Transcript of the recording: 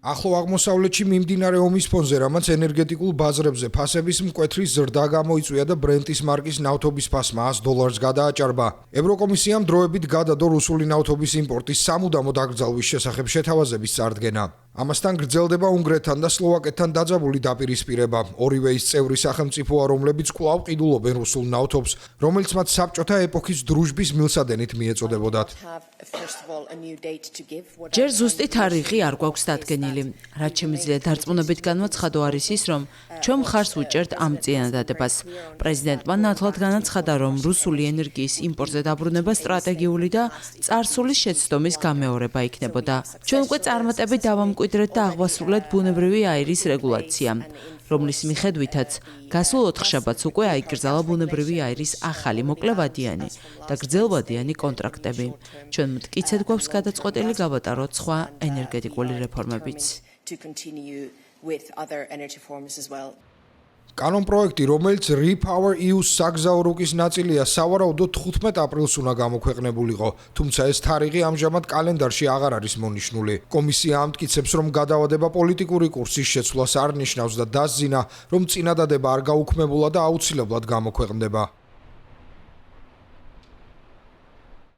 ახლო აღმოსავლეთში მიმდინარე ომის ფონზე, რამაც ენერგეტიკულ ბაზრებზე ფასების მკვეთრი ზრდა გამოიწვია და ბრენტის მარკის ნავთობის ფასმა $100 გადააჭარბა. ევროკომისიამ დროებით გადადო რუსული ნავთობის იმპორტის სამუდამო დაკრძალვის შესახებ შეთავაზების წარდგენა. ამასთან გრძელდება უნგრეთთან და სლოვაკეთთან დაძაბული დაპირისპირება. ორივე ის წევრი სახელმწიფოა, რომლებიც კვლავ ყიდულობენ რუსულ ნავთობს, რომელიც მათ საბჭოთა ეპოქის დრუჟბის მილსადენით მიეწოდებოდათ. ჯერ ზუსტი თარიღი არ გვაქვს დადგენილი. რაც შემიძლია დარწმუნებით განვაცხადო არის ის, რომ ჩვენ მხარს ვუჭერთ ამ წინადადებას. პრეზიდენტმა ნათლად განაცხადა, რომ რუსული ენერგიის იმპორტზე დაბრუნება სტრატეგიული და წარსულის შეცდომის გამეორება იქნებოდა. ჩვენ უკვე წარმატებით დავამკვიდრეთ და აღვასრულეთ ბუნებრივი აირის რეგულაცია, რომლის მიხედვითაც გასულ ოთხშაბათს უკვე აიკრძალა ბუნებრივი აირის ახალი მოკლევადიანი და გრძელვადიანი კონტრაქტები. ჩვენ მტკიცედ გვაქვს გადაწყვეტილი გავატაროთ სხვა ენერგეტიკული რეფორმებიც. კანონპროექტი, რომელიც Repower EU-ს საგზაო რუკის ნაწილია, სავარაუდოდ 15 აპრილს უნდა გამოქვეყნებულიყო, თუმცა ეს თარიღი ამჟამად კალენდარში აღარ არის მონიშნული. კომისია ამტკიცებს, რომ გადავადება პოლიტიკური კურსის შეცვლას არ ნიშნავს და დასძინა, რომ წინადადება არ გაუქმებულა და აუცილებლად გამოქვეყნდება.